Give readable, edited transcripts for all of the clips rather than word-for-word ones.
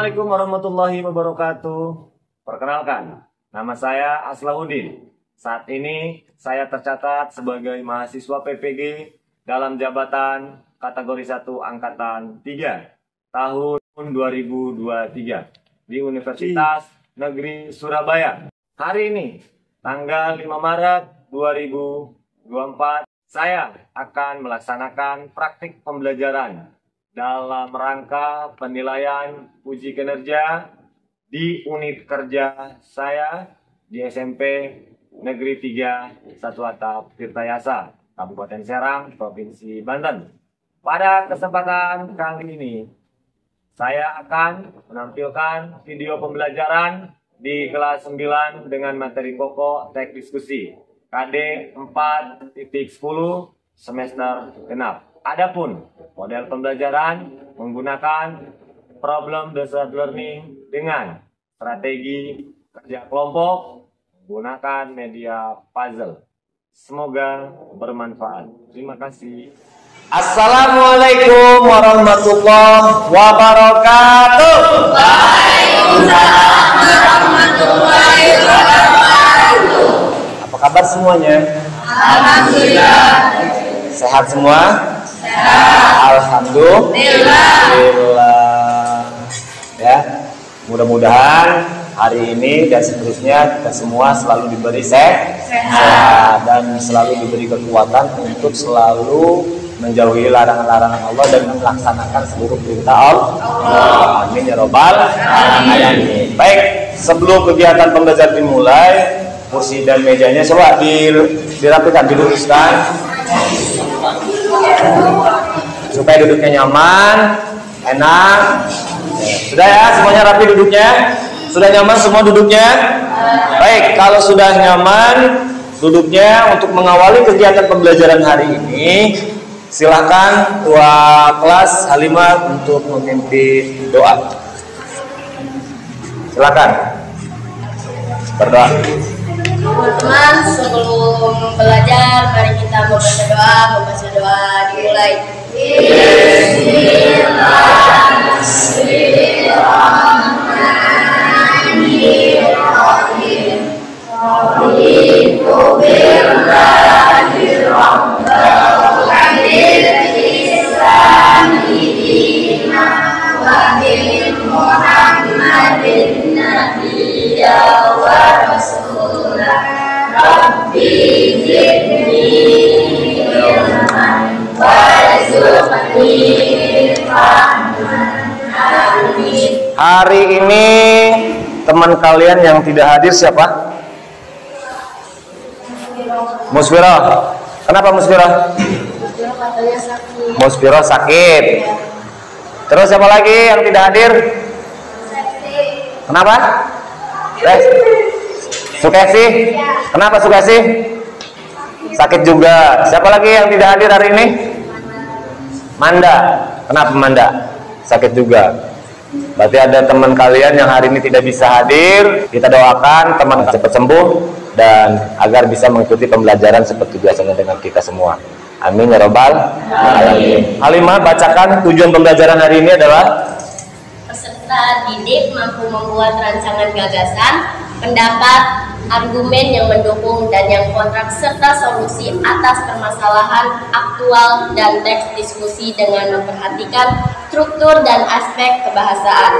Assalamualaikum warahmatullahi wabarakatuh. Perkenalkan, nama saya Aslahuddin. Saat ini saya tercatat sebagai mahasiswa PPG dalam jabatan kategori 1 Angkatan 3 tahun 2023 di Universitas Negeri Surabaya. Hari ini, tanggal 5 Maret 2024, saya akan melaksanakan praktik pembelajaran dalam rangka penilaian uji kinerja di unit kerja saya di SMP Negeri 3 Satu Atap Tirtayasa, Kabupaten Serang, Provinsi Banten. Pada kesempatan kali ini, saya akan menampilkan video pembelajaran di kelas 9 dengan materi pokok teks diskusi KD 4.10 semester genap. Adapun model pembelajaran menggunakan problem-based learning dengan strategi kerja kelompok menggunakan media puzzle. Semoga bermanfaat. Terima kasih. Assalamualaikum warahmatullahi wabarakatuh. Waalaikumsalam warahmatullahi wabarakatuh. Apa kabar semuanya? Alhamdulillah. Sehat semua? Alhamdulillah. Ya, mudah-mudahan hari ini dan seterusnya kita semua selalu diberi sehat dan selalu diberi kekuatan untuk selalu menjauhi larangan-larangan Allah dan melaksanakan seluruh perintah Allah. Amin ya robbal alamin. Baik, sebelum kegiatan pembelajaran dimulai, kursi dan mejanya coba dirapikan, diluruskan supaya duduknya nyaman, enak. Sudah ya, semuanya rapi duduknya? Sudah nyaman semua duduknya? Baik, kalau sudah nyaman duduknya, untuk mengawali kegiatan pembelajaran hari ini, silakan Ketua Kelas Halimah untuk memimpin doa. Silakan berdoa. Teman-teman, sebelum belajar, mari kita membaca doa. Membaca doa dimulai. Hari ini teman kalian yang tidak hadir siapa? Musfirah. Kenapa Musfirah? Musfirah sakit. Terus siapa lagi yang tidak hadir? Kenapa? Sukesi. Kenapa Sukesi? Sakit juga. Siapa lagi yang tidak hadir hari ini? Manda. Kenapa Manda? Sakit juga. Berarti ada teman kalian yang hari ini tidak bisa hadir. Kita doakan teman cepat sembuh dan agar bisa mengikuti pembelajaran seperti biasanya dengan kita semua. Amin ya robbal alamin. Halimah, bacakan tujuan pembelajaran hari ini adalah: Peserta didik mampu membuat rancangan gagasan, pendapat, argumen yang mendukung dan yang kontra serta solusi atas permasalahan aktual dan teks diskusi dengan memperhatikan struktur dan aspek kebahasaan.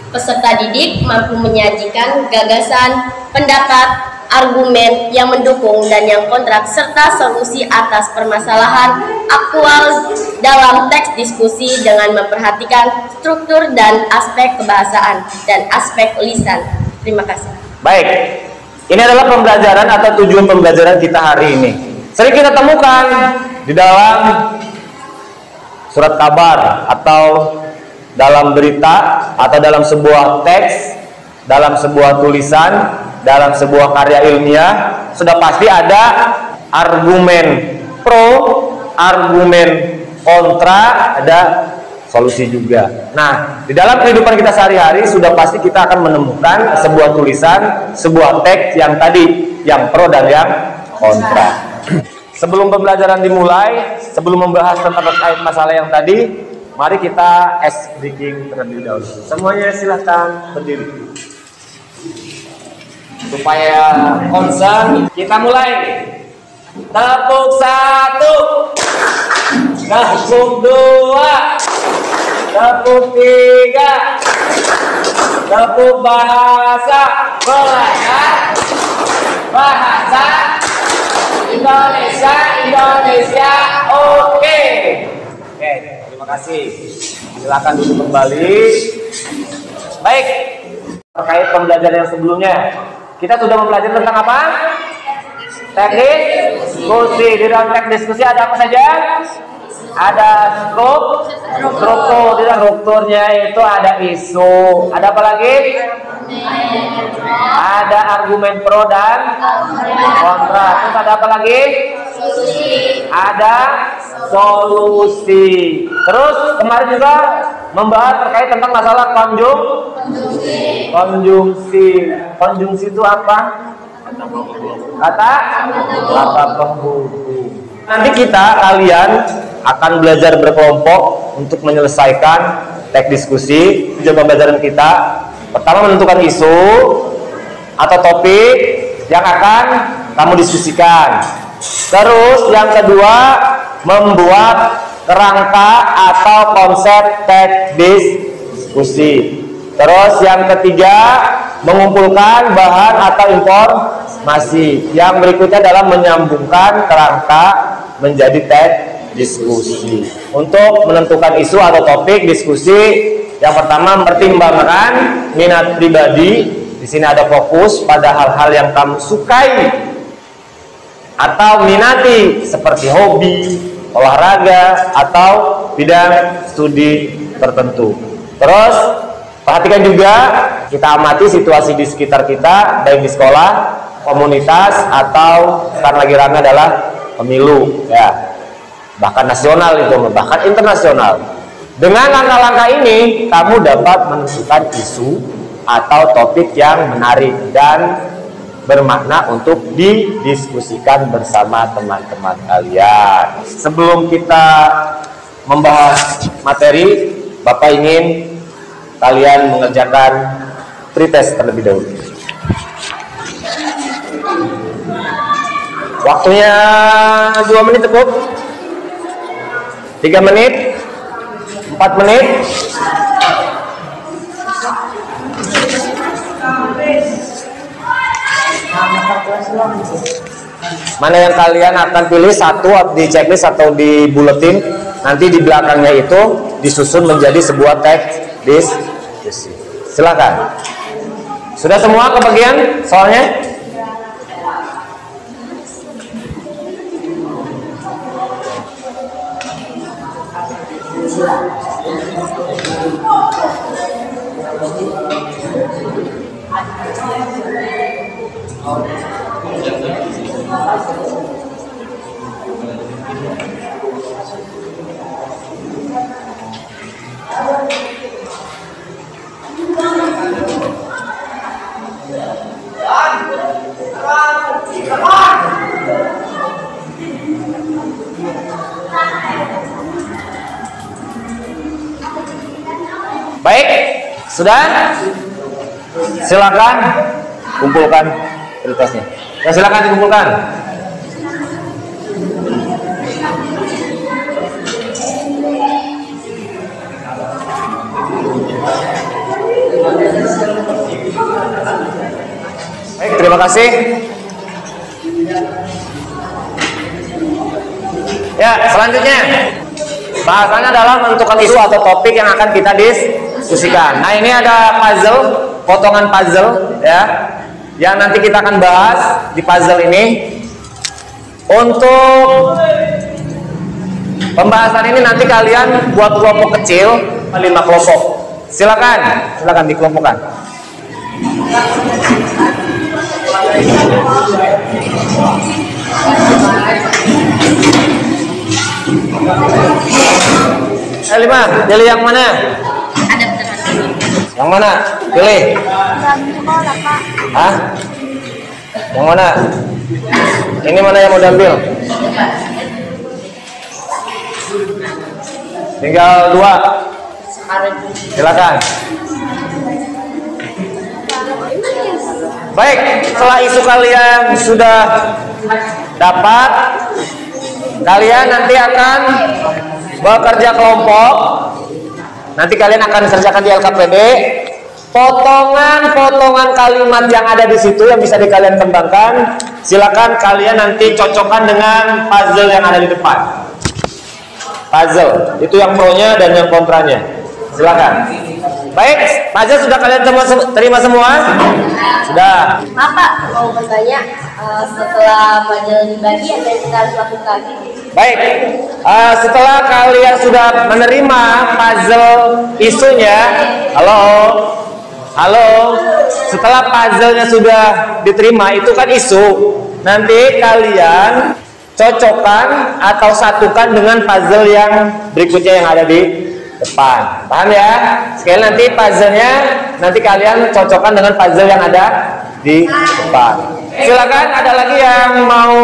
Peserta didik mampu menyajikan gagasan, pendapat, argumen yang mendukung dan yang kontra serta solusi atas permasalahan aktual dalam teks diskusi dengan memperhatikan struktur dan aspek kebahasaan dan aspek lisan. Terima kasih. baik. Ini adalah pembelajaran atau tujuan pembelajaran kita hari ini. Sering kita temukan di dalam surat kabar atau dalam berita atau dalam sebuah teks, dalam sebuah tulisan, dalam sebuah karya ilmiah, sudah pasti ada argumen pro, argumen kontra, ada solusi juga. Nah, di dalam kehidupan kita sehari-hari sudah pasti kita akan menemukan sebuah tulisan, sebuah teks yang tadi, yang pro dan yang kontra. Sebelum pembelajaran dimulai, sebelum membahas tentang terkait masalah yang tadi, Mari kita ice breaking terlebih dahulu. Semuanya silahkan berdiri. Supaya concern, kita mulai. Tepuk 1, tepuk 2, tepuk 3, tepuk bahasa bahasa Indonesia. Oke, terima kasih. Silakan duduk kembali. Baik, terkait pembelajaran yang sebelumnya, kita sudah mempelajari tentang apa? Teknik diskusi. Di dalam teknik diskusi ada apa saja? Ada struktur. Di dalam strukturnya itu ada isu. Ada apa lagi? Ada argumen pro dan kontra. Terus ada apa lagi? Ada solusi. Terus kemarin juga membahas terkait tentang masalah konjungsi. Konjungsi itu apa? Kata penghubung. Nanti kalian akan belajar berkelompok untuk menyelesaikan teks diskusi. Tujuan pembelajaran kita pertama menentukan isu atau topik yang akan kamu diskusikan. Terus yang kedua membuat kerangka atau konsep teks diskusi. Terus yang ketiga mengumpulkan bahan atau informasi. Yang berikutnya adalah menyambungkan kerangka menjadi teks diskusi. Untuk menentukan isu atau topik diskusi, yang pertama mempertimbangkan minat pribadi. Di sini ada fokus pada hal-hal yang kamu sukai atau minati seperti hobi, olahraga atau bidang studi tertentu. Terus perhatikan juga, kita amati situasi di sekitar kita, baik di sekolah, komunitas, atau sekarang lagi ramai adalah pemilu, ya, bahkan nasional itu, bahkan internasional. Dengan langkah-langkah ini, kamu dapat menentukan isu atau topik yang menarik dan bermakna untuk didiskusikan bersama teman-teman kalian. Sebelum kita membahas materi, Bapak ingin kalian mengerjakan pretest terlebih dahulu. Waktunya 2 menit cukup? 3 menit? 4 menit? Mana yang kalian akan pilih, satu di checklist atau di buletin. Nanti di belakangnya itu disusun menjadi sebuah teks diskusi. Silakan. Sudah semua kebagian soalnya? Baik, sudah? Silakan kumpulkan kertasnya. Ya, silakan dikumpulkan. Baik, terima kasih. Ya, selanjutnya bahasannya adalah menentukan isu atau topik yang akan kita diskusikan. Nah, ini ada puzzle, potongan puzzle, ya, yang nanti kita akan bahas di puzzle ini. Untuk pembahasan ini nanti kalian buat kelompok kecil, 5 kelompok. Silakan dikelompokkan. Lima, pilih yang mana? Yang mana? Pilih. Hah? Yang mana? Ini mana yang mau diambil? Tinggal 2. Silakan. Baik, setelah isu kalian sudah dapat, kalian nanti akan bekerja kelompok. Nanti kalian akan kerjakan di LKPD. Potongan-potongan kalimat yang ada di situ yang bisa kalian kembangkan, silakan kalian nanti cocokkan dengan puzzle yang ada di depan. Puzzle itu yang pro-nya dan yang kontranya. Silakan. Baik, puzzle sudah kalian terima semua? Sudah. Pak, mau bertanya, setelah puzzle dibagi apa yang kita harus lakukan? Baik, setelah kalian sudah menerima puzzle isunya, halo, setelah puzzle-nya sudah diterima, itu kan isu. Nanti kalian cocokkan atau satukan dengan puzzle yang berikutnya yang ada di depan. Paham ya? Sekali nanti puzzle-nya nanti kalian cocokkan dengan puzzle yang ada di depan. Silakan, ada lagi yang mau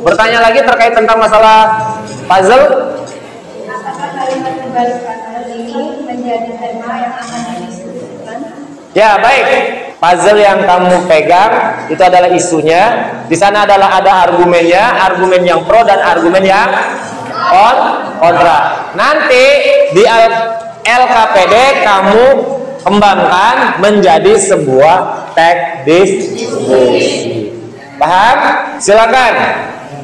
bertanya lagi terkait tentang masalah puzzle? Apakah kalimat kembali ini menjadi tema yang akan didiskusikan? Ya, baik. Puzzle yang kamu pegang itu adalah isunya. Di sana adalah ada argumennya, argumen yang pro dan argumen yang kontra. Nanti di LKPD kamu kembangkan menjadi sebuah teks diskusi. Paham? Silakan.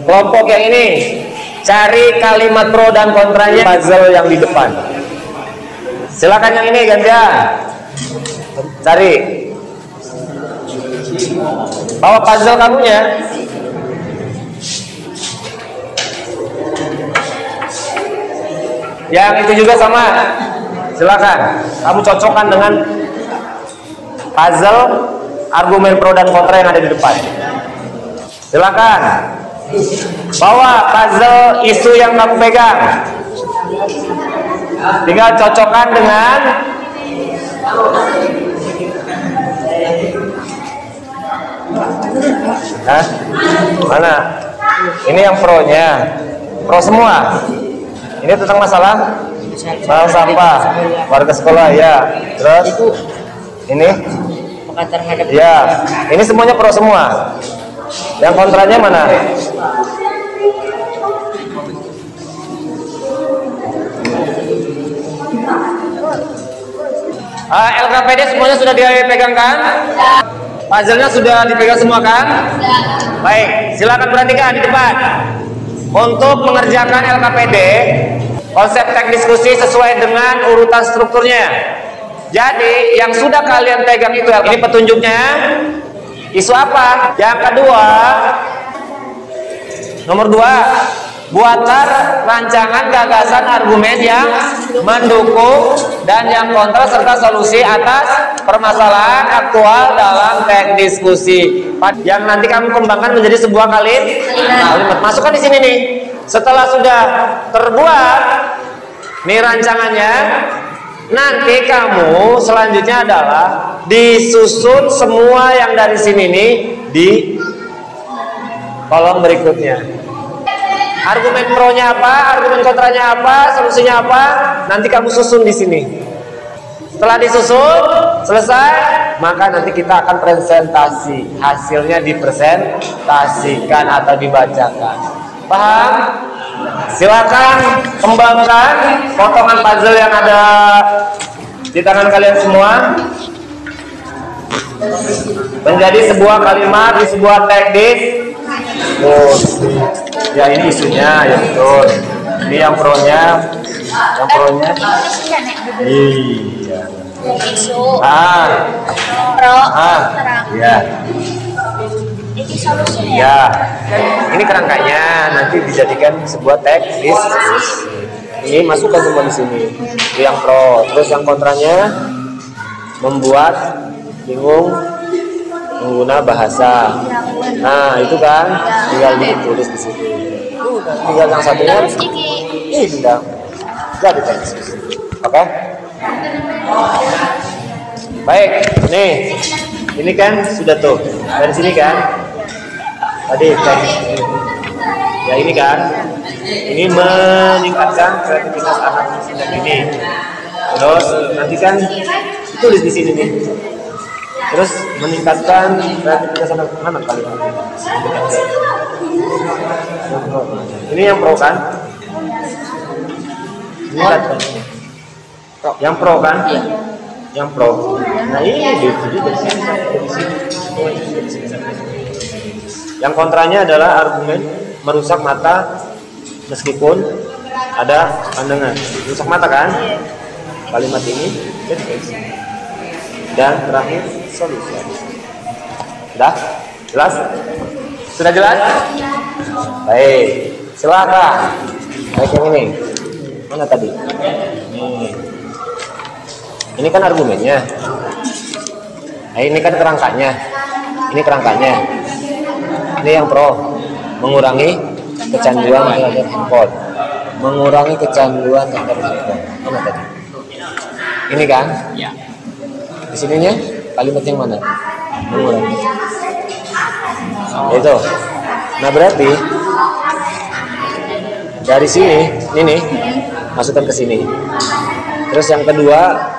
Kelompok yang ini cari kalimat pro dan kontranya puzzle yang di depan. Silakan yang ini gantian. Cari. Bawa puzzle kamunya. Yang itu juga sama. Silakan. Kamu cocokkan dengan puzzle argumen pro dan kontra yang ada di depan. Silakan. Bawa puzzle isu yang kamu pegang. Tinggal cocokkan dengan mana? Ini yang pro-nya. Pro semua. Ini tentang masalah sampah warga sekolah ya. Terus ini ya, ini semuanya pro semua. Yang kontranya mana? LKPD semuanya sudah dipegang kan? Puzzle-nya sudah dipegang semua kan? Baik, silakan perhatikan di depan. Untuk mengerjakan LKPD, konsep teks diskusi sesuai dengan urutan strukturnya. Jadi, yang sudah kalian pegang itu, ini petunjuknya. Isu apa? Yang kedua, nomor 2, buatkan rancangan gagasan argumen yang mendukung dan yang kontra serta solusi atas permasalahan aktual dalam teks diskusi. Yang nanti kami kembangkan menjadi sebuah kalimat. Masukkan di sini nih. Setelah sudah terbuat nih rancangannya, nanti kamu selanjutnya adalah disusun semua yang dari sini nih di kolom berikutnya. Argumen pro-nya apa, argumen kontranya apa, solusinya apa, nanti kamu susun di sini. Setelah disusun, selesai, maka nanti kita akan presentasi. Hasilnya dipresentasikan atau dibacakan. Paham? Silakan kembangkan potongan puzzle yang ada di tangan kalian semua menjadi sebuah kalimat di sebuah teks diskusi. Ya, ini isunya, ya betul. Ini yang pro-nya, iya. Isu Pro. Ya. Ini solusinya. Ya. Ini kerangkanya nanti dijadikan sebuah teks diskusi. Ini masukkan semua di sini. Itu yang pro. Terus yang kontranya membuat bingung pengguna bahasa. Nah, itu kan tinggal ditulis di sini. Tinggal yang satunya indah. Jadi teks diskusi. Oke? Baik, nih. Ini kan sudah tuh. Dari sini kan? Tadi teks. Ya, ini kan. Ini meningkatkan kreativitas anak ini. Terus nanti kan tulis di sini nih. Terus meningkatkan kreativitas anak-anak kalimat. Ini yang pro kan? Meningkatkan. Yang pro kan? Yang pro. Nah ini di sini. Yang kontranya adalah argumen merusak mata meskipun ada pandangan. Merusak mata kan? Kalimat ini. Dan terakhir solusi. Sudah? Jelas? Sudah jelas? Baik. Silakan. Baik yang ini. Mana tadi? Ini kan argumennya. Nah, ini kan kerangkanya. Ini kerangkanya. Ini yang pro, mengurangi kecanduan terhadap handphone. Mengurangi kecanduan terhadap handphone. Mana tadi? Ini kan? Ya. Di sininya kalimat yang mana? Mengurangi. Itu. Nah berarti dari sini, ini masukkan ke sini. Terus yang kedua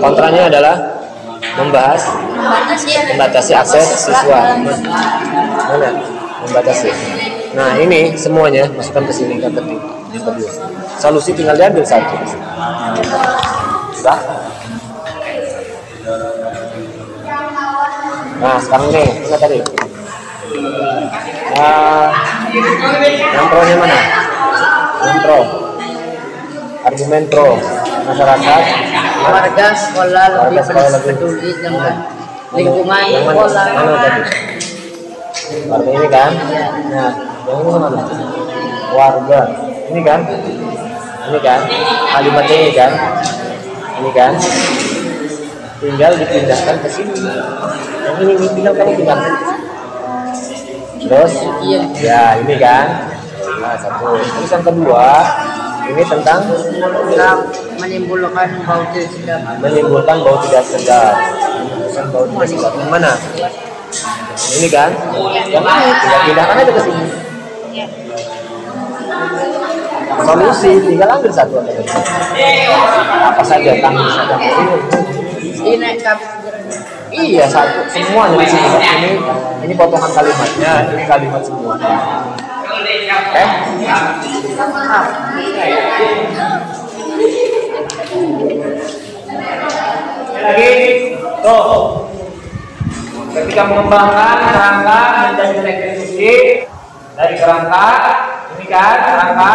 kontranya adalah membatasi akses siswa. Mana? Membatasi. Nah ini semuanya masukkan ke sini kan tadi. Yang kedua. Solusi tinggal diambil satu. Sudah? Nah sekarang nih, mana tadi? Yang pro-nya mana? Yang pro. Argumen pro. Masyarakat, warga sekolah lebih peduli dengan lingkungan sekolah. Mana tadi? Warga ini kan? Nah, yang ini mana? Warga. Ini kan? Ini kan? Kalimatnya ini kan? Ini kan? Tinggal dipindahkan ke sini. Yang ini tinggal kamu pindahkan. Terus? Ya, ini kan? Nah, satu. Terus yang kedua, ini tentang menimbulkan bau tidak sedap. Menimbulkan bau tidak sedap. Menimbulkan bau tidak sedap. Yang mana? Ini kan? Yang ini tinggal pindahkan aja ke sini. Solusi tinggal ambil satu aja. Apa saja tanggung saja. Ini Iya satu semuanya di sini. Ini potongan kalimatnya. Ini kalimat semua. Lagi tuh ketika mengembangkan kerangka menjadi teknik dari kerangka ini kan kerangka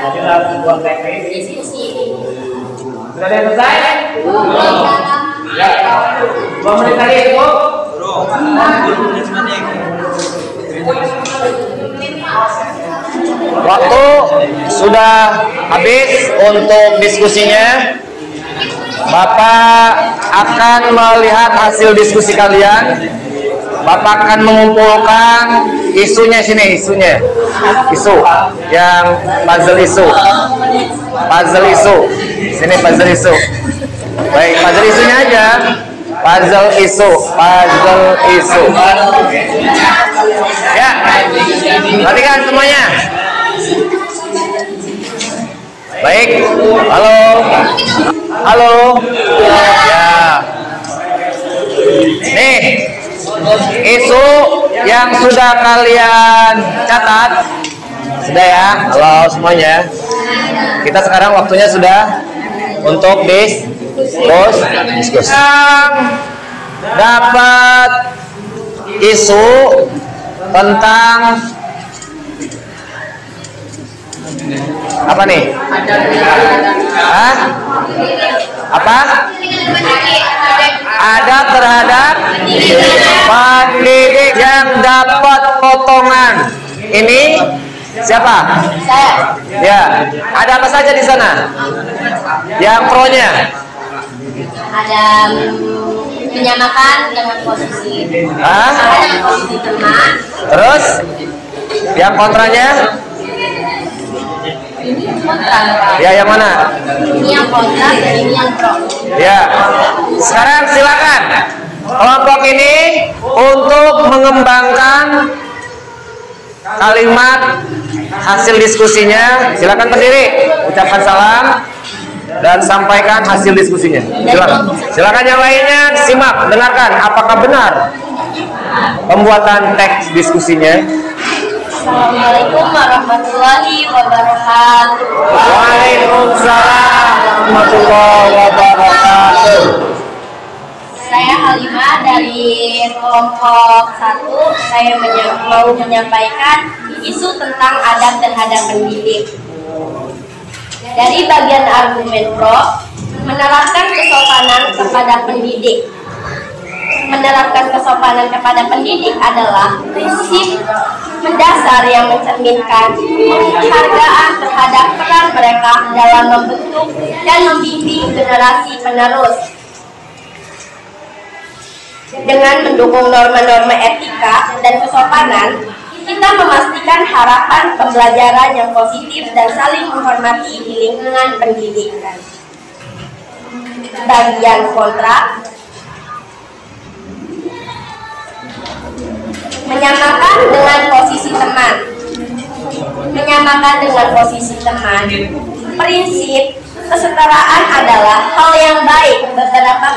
jadilah sebuah teknik. Sudah ada yang selesai? Ya. 2 menit lagi itu. Waktu sudah habis untuk diskusinya. Bapak akan melihat hasil diskusi kalian. Bapak akan mengumpulkan isunya sini, isunya. Isu yang puzzle isu. Puzzle isu. Sini puzzle isu. Baik, puzzle isunya aja. Puzzle isu, puzzle isu. Ya. Perhatikan semuanya. Baik. Halo. Halo. Ya. Nih. Isu yang sudah kalian catat. Sudah ya? Halo semuanya. Kita sekarang waktunya sudah untuk diskusi. Dapat isu tentang apa nih? Hah? Apa? Adab terhadap pendidik yang dapat potongan. Ini siapa? Saya. Ya. Ada apa saja di sana? Yang pro-nya? Ada menyamakan dengan posisi. Hah? Dengan posisi teman. Terus? Yang kontranya? Ini kontra. Ya, yang mana? Ini yang kontra dan ini yang pro. Ya. Sekarang silakan kelompok ini untuk mengembangkan kalimat hasil diskusinya. Silakan berdiri, ucapkan salam. dan sampaikan hasil diskusinya. Silakan. Silakan yang lainnya simak, dengarkan apakah benar pembuatan teks diskusinya. Assalamualaikum warahmatullahi wabarakatuh. Waalaikumsalam warahmatullahi wabarakatuh. Saya Halimah dari kelompok 1. Saya mau menyampaikan isu tentang adab terhadap pendidik. Dari bagian argumen pro, menerapkan kesopanan kepada pendidik. Menerapkan kesopanan kepada pendidik adalah prinsip mendasar yang mencerminkan penghargaan terhadap peran mereka dalam membentuk dan membimbing generasi penerus. Dengan mendukung norma-norma etika dan kesopanan, kita memastikan harapan pembelajaran yang positif dan saling menghormati di lingkungan pendidikan. Bagian kontra, menyamakan dengan posisi teman. Menyamakan dengan posisi teman. Prinsip kesetaraan adalah hal yang baik. Beberapa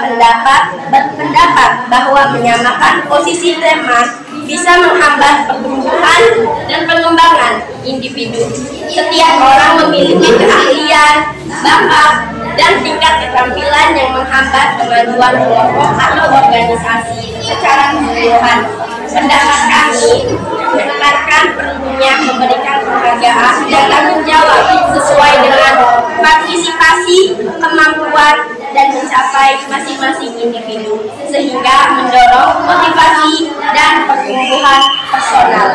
berpendapat bahwa menyamakan posisi teman bisa menghambat pertumbuhan dan pengembangan individu. Setiap orang memiliki keahlian, bakat, dan tingkat keterampilan yang menghambat kemajuan kelompok atau organisasi secara keseluruhan. Pendapat kami menekankan perlunya memberikan penghargaan dan tanggung jawab sesuai dengan partisipasi, kemampuan, dan mencapai masing-masing individu, sehingga mendorong motivasi dan pertumbuhan personal.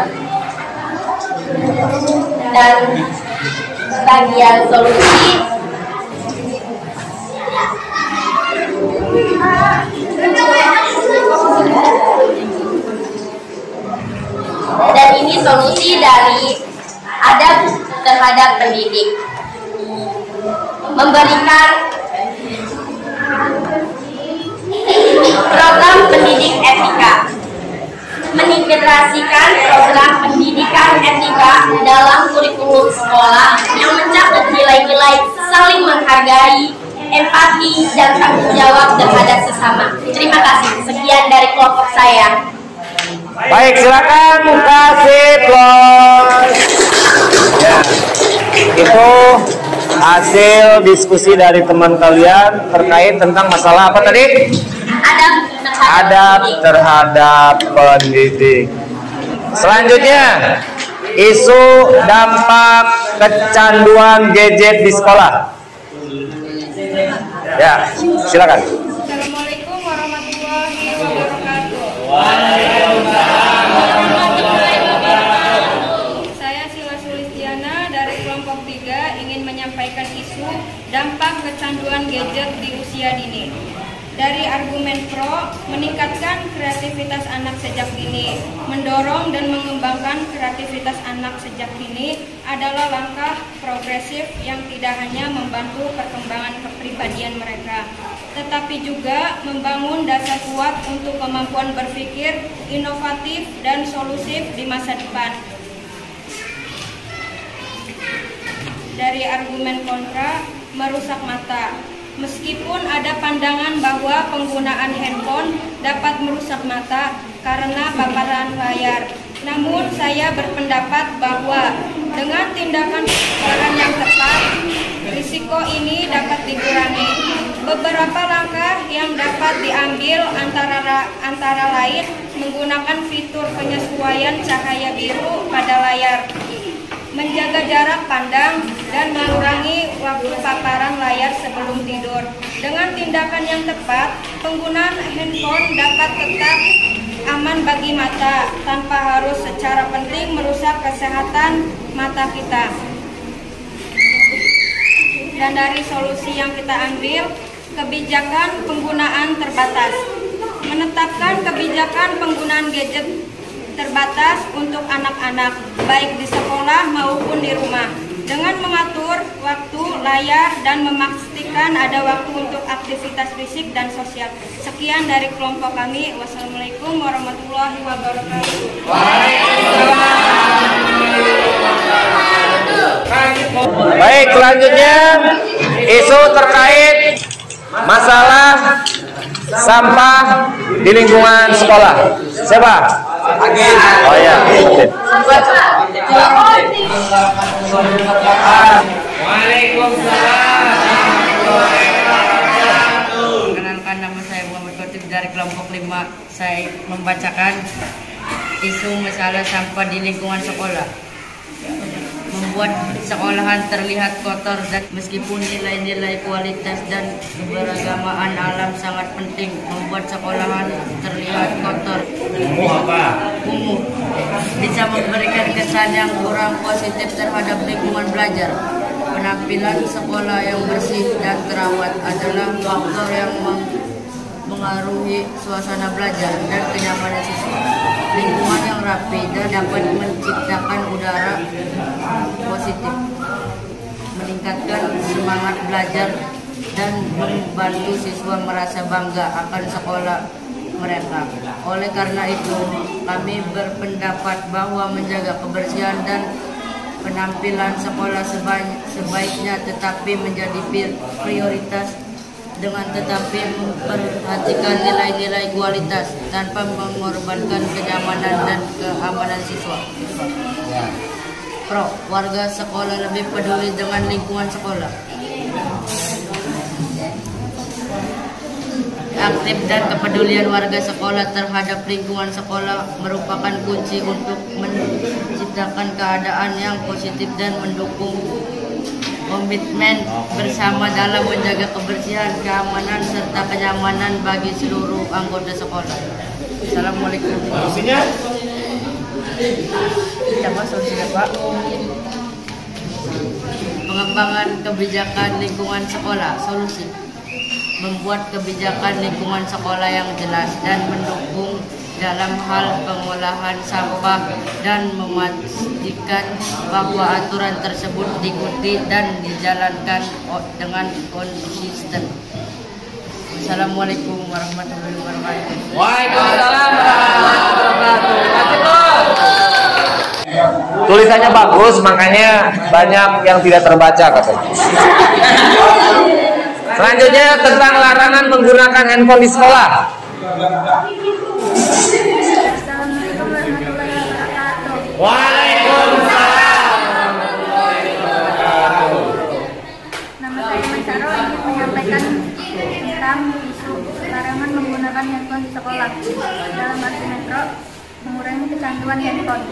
Dan bagian solusi, dan ini solusi dari adab terhadap pendidik. Memberikan program pendidik etika. Mengintegrasikan program pendidikan etika dalam kurikulum sekolah yang mencakup nilai-nilai saling menghargai, empati, dan tanggung jawab terhadap sesama. Terima kasih. Sekian dari kelompok saya. Baik, silakan kasih plus. Ya, itu hasil diskusi dari teman kalian terkait tentang masalah apa tadi? Adab terhadap pendidik. Selanjutnya, isu dampak kecanduan gadget di sekolah. Ya, silakan. Assalamualaikum warahmatullahi wabarakatuh. Saya Sila Sulistiana dari kelompok 3 ingin menyampaikan isu dampak kecanduan gadget di usia dini. Dari argumen pro, meningkatkan kreativitas anak sejak dini, mendorong dan mengembangkan kreativitas anak sejak dini adalah langkah progresif yang tidak hanya membantu perkembangan kepribadian mereka, tetapi juga membangun dasar kuat untuk kemampuan berpikir inovatif dan solusif di masa depan. Dari argumen kontra, merusak mata. Meskipun ada pandangan bahwa penggunaan handphone dapat merusak mata karena paparan layar, namun saya berpendapat bahwa dengan tindakan yang tepat, risiko ini dapat dikurangi. Beberapa langkah yang dapat diambil antara lain menggunakan fitur penyesuaian cahaya biru pada layar, menjaga jarak pandang, dan mengurangi waktu paparan layar sebelum tidur. Dengan tindakan yang tepat, penggunaan handphone dapat tetap aman bagi mata tanpa harus secara penting merusak kesehatan mata kita. Dan dari solusi yang kita ambil, kebijakan penggunaan terbatas. Menetapkan kebijakan penggunaan gadget terbatas untuk anak-anak, baik di sekolah maupun di rumah, dengan mengatur waktu, layar, dan memastikan ada waktu untuk aktivitas fisik dan sosial. Sekian dari kelompok kami. Wassalamualaikum warahmatullahi wabarakatuh. Baik, selanjutnya isu terkait masalah sampah di lingkungan sekolah. Siapa? Oh ya. Kenalkan, nama saya Muhammad Khotib dari kelompok 5. Saya membacakan isu masalah sampah di lingkungan sekolah. Membuat sekolahan terlihat kotor dan meskipun nilai-nilai kualitas dan keberagaman alam sangat penting, membuat sekolahan terlihat kotor. Kumuh bisa memberikan kesan yang kurang positif terhadap lingkungan belajar. Penampilan sekolah yang bersih dan terawat adalah faktor yang mengaruhi suasana belajar dan kenyamanan siswa. Lingkungan yang rapi dan dapat menciptakan udara positif, meningkatkan semangat belajar dan membantu siswa merasa bangga akan sekolah mereka. Oleh karena itu, kami berpendapat bahwa menjaga kebersihan dan penampilan sekolah sebaiknya tetapi menjadi prioritas, dengan tetapi memperhatikan nilai-nilai kualitas tanpa mengorbankan kenyamanan dan keamanan siswa. Pro, warga sekolah lebih peduli dengan lingkungan sekolah. Aktif dan kepedulian warga sekolah terhadap lingkungan sekolah merupakan kunci untuk menciptakan keadaan yang positif dan mendukung komitmen bersama dalam menjaga kebersihan, keamanan, serta kenyamanan bagi seluruh anggota sekolah. Assalamualaikum. Pengembangan kebijakan lingkungan sekolah. Solusi: membuat kebijakan lingkungan sekolah yang jelas dan mendukung dalam hal pengolahan sampah dan memastikan bahwa aturan tersebut diikuti dan dijalankan dengan konsisten. Assalamualaikum warahmatullahi wabarakatuh. Waalaikumsalam warahmatullahi wabarakatuh. Tulisannya bagus, makanya banyak yang tidak terbaca katanya. Selanjutnya tentang larangan menggunakan handphone di sekolah. Assalamualaikum warahmatullahi wabarakatuh. Waalaikumsalam warahmatullahi wabarakatuh. Nama saya Maisaro ingin menyampaikan tentang isu larangan menggunakan handphone di sekolah. Dalam arti metro, mengurangi kecanduan handphone.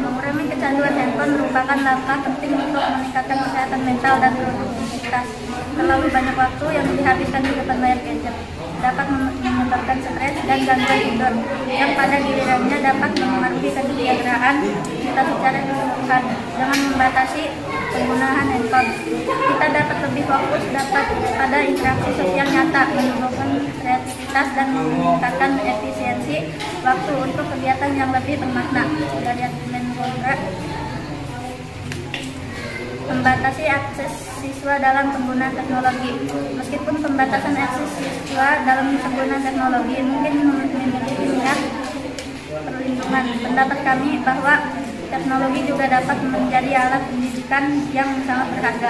Mengurangi kecanduan handphone merupakan langkah penting untuk meningkatkan kesehatan mental dan produktivitas. Terlalu banyak waktu yang dihabiskan di depan layar gadget dapat menyebabkan stres dan gangguan tidur yang pada gilirannya dapat mempengaruhi kesejahteraan kita secara keseluruhan. Dengan membatasi penggunaan handphone, kita dapat lebih fokus pada interaksi sosial nyata, menumbuhkan kreativitas dan meningkatkan efisiensi waktu untuk kegiatan yang lebih bermakna. Dari argumen kontra, membatasi akses siswa dalam penggunaan teknologi. Meskipun pembatasan akses siswa dalam penggunaan teknologi mungkin memiliki niat perlindungan, pendapat kami bahwa teknologi juga dapat menjadi alat pendidikan yang sangat berharga.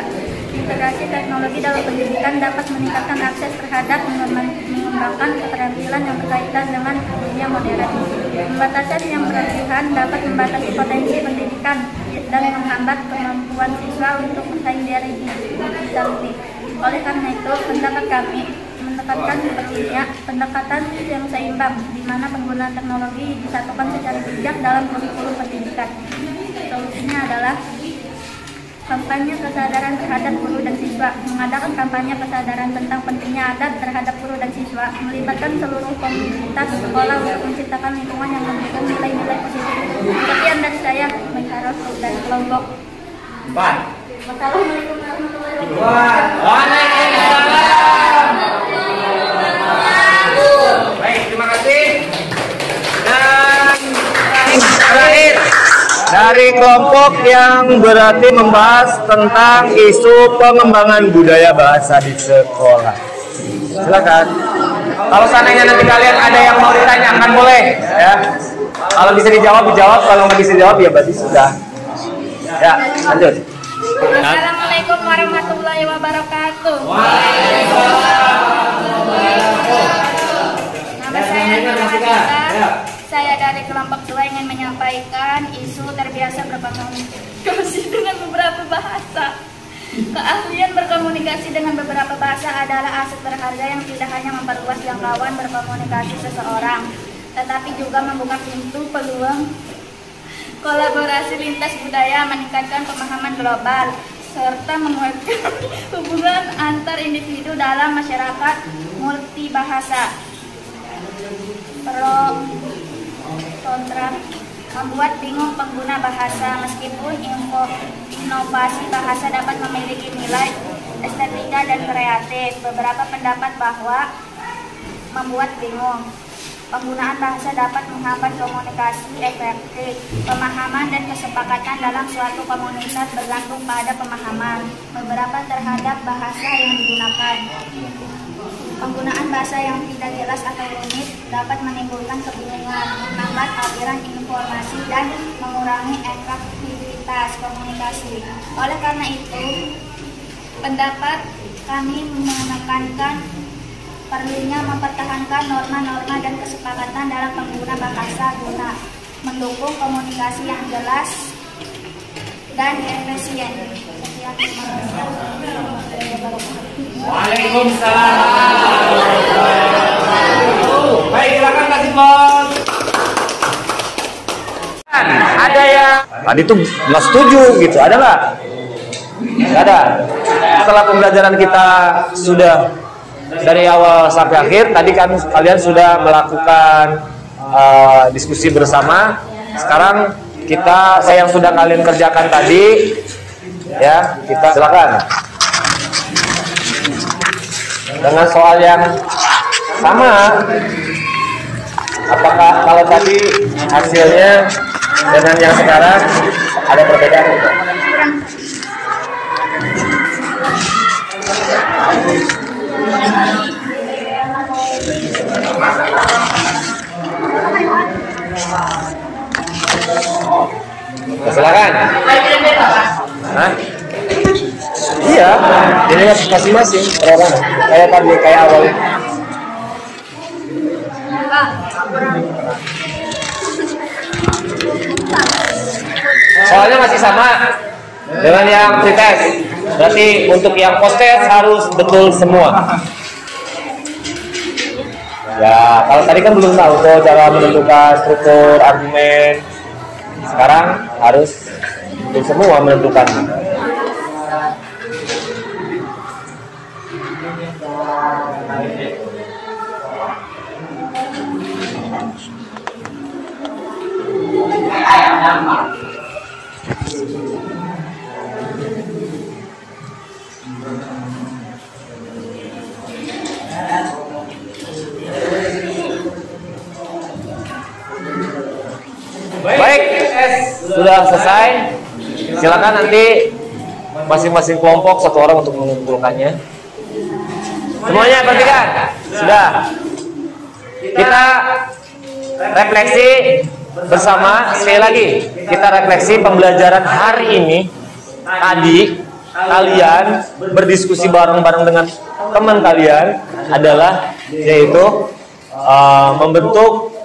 Integrasi teknologi dalam pendidikan dapat meningkatkan akses terhadap mengembangkan keterampilan yang berkaitan dengan dunia modern. Pembatasan yang berlebihan dapat membatasi potensi pendidikan dan menghambat kemampuan siswa untuk bersaing dari digital ini. Oleh karena itu, pendapat kami menekankan perlunya pendekatan yang seimbang, di mana penggunaan teknologi disatukan secara bijak dalam kurikulum pendidikan. Solusinya adalah kampanye kesadaran terhadap guru dan siswa. Mengadakan kampanye kesadaran tentang pentingnya adat terhadap guru dan siswa, melibatkan seluruh komunitas sekolah untuk menciptakan lingkungan yang memberikan nilai-nilai positif. Sekian dari saya, Maisaro dari kelompok 4. Wassalamualaikum warahmatullahi wabarakatuh. Waalaikumsalam. Baik, terima kasih. Dan terakhir dari kelompok yang berarti membahas tentang isu pengembangan budaya bahasa di sekolah. Silakan. Kalau seandainya nanti kalian ada yang mau ditanyakan boleh, ya. Kalau bisa dijawab dijawab, kalau nggak bisa dijawab ya berarti sudah. Ya, lanjut. Assalamualaikum warahmatullahi wabarakatuh. Nama saya Nurhadita. Saya dari kelompok 2 ingin menyampaikan isu terbiasa berkomunikasi dengan beberapa bahasa. Keahlian berkomunikasi dengan beberapa bahasa adalah aset berharga yang tidak hanya memperluas jangkauan berkomunikasi seseorang, tetapi juga membuka pintu peluang kolaborasi lintas budaya, meningkatkan pemahaman global, serta menguatkan hubungan antar individu dalam masyarakat multibahasa. Pro kontra membuat bingung pengguna bahasa. Meskipun inovasi bahasa dapat memiliki nilai estetika dan kreatif, beberapa pendapat bahwa membuat bingung. Penggunaan bahasa dapat menghambat komunikasi efektif. Pemahaman dan kesepakatan dalam suatu komunitas bergantung pada pemahaman beberapa terhadap bahasa yang digunakan. Penggunaan bahasa yang tidak jelas atau rumit dapat menimbulkan kebingungan, menghambat aliran informasi, dan mengurangi efektivitas komunikasi. Oleh karena itu, pendapat kami menekankan perlunya mempertahankan norma-norma dan kesepakatan dalam pengguna bahasa guna mendukung komunikasi yang jelas dan efisien. Waalaikumsalam. Baik, silakan kasih bos. Ada yang tadi tuh nggak setuju gitu, ada nggak? Nggak ada. Setelah pembelajaran kita sudah dari awal sampai akhir, tadi kan kalian sudah melakukan diskusi bersama. Sekarang saya yang sudah kalian kerjakan tadi, ya, kita silakan dengan soal yang sama. Apakah kalau tadi hasilnya dengan yang sekarang ada perbedaan? Silakan. Hah? Iya, ini masing-masing orang. Kayak tadi, kayak awalnya. Soalnya masih sama dengan yang pretest. Berarti untuk yang post test harus betul semua. Ya, kalau tadi kan belum tahu tuh cara menentukan struktur argumen. Sekarang harus betul semua menentukan. Baik, sudah selesai. Silakan nanti masing-masing kelompok satu orang untuk mengumpulkannya. Semuanya perhatikan. Sudah. Kita refleksi bersama. Sekali lagi, kita refleksi pembelajaran hari ini. Tadi kalian berdiskusi bareng-bareng dengan teman kalian adalah yaitu membentuk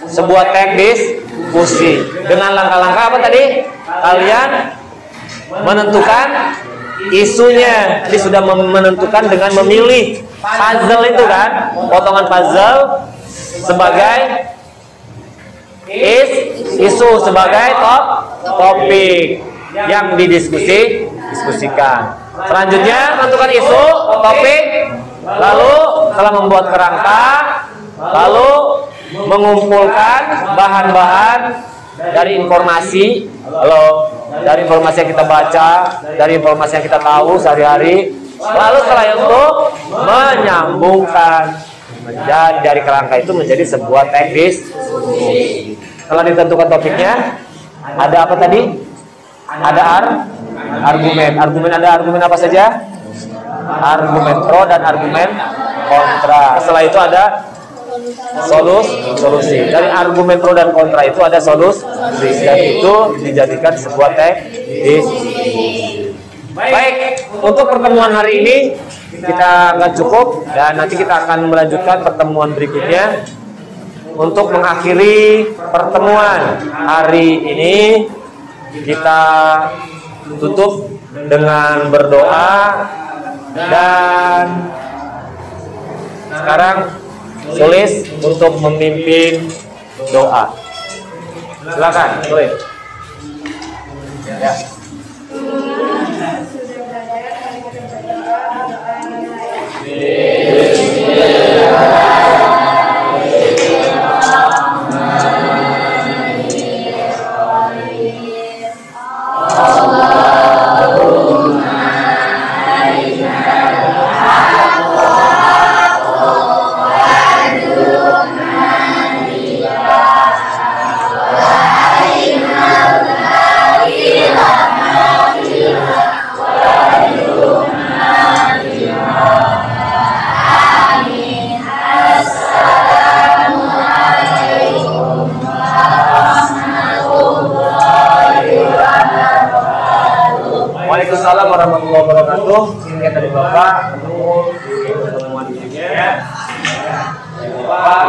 sebuah teks diskusi dengan langkah-langkah apa tadi? Kalian menentukan isunya. Tadi sudah menentukan dengan memilih puzzle itu kan, potongan puzzle sebagai isu, sebagai topik yang didiskusikan. Selanjutnya menentukan isu, topik, lalu setelah membuat kerangka, lalu mengumpulkan bahan-bahan dari informasi, dari informasi yang kita baca, dari informasi yang kita tahu sehari-hari, lalu setelah itu menyambungkan dari kerangka itu menjadi sebuah teks diskusi. Setelah ditentukan topiknya, ada apa tadi? Ada argumen. Argumen ada argumen apa saja? Argumen pro dan argumen kontra. Setelah itu ada solusi. Dari argumen pro dan kontra itu ada solusi, dan itu dijadikan sebuah teks diskusi. Baik, untuk pertemuan hari ini kita nggak cukup dan nanti kita akan melanjutkan pertemuan berikutnya. Untuk mengakhiri pertemuan hari ini kita tutup dengan berdoa dan sekarang Sulis untuk memimpin doa. Silakan, Sulis. Ya. Waalaikumsalam warahmatullahi wabarakatuh. Ini dari Bapak untuk pertemuan berikutnya. Bapak,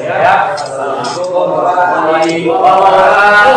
ya. Assalamualaikum warahmatullahi wabarakatuh.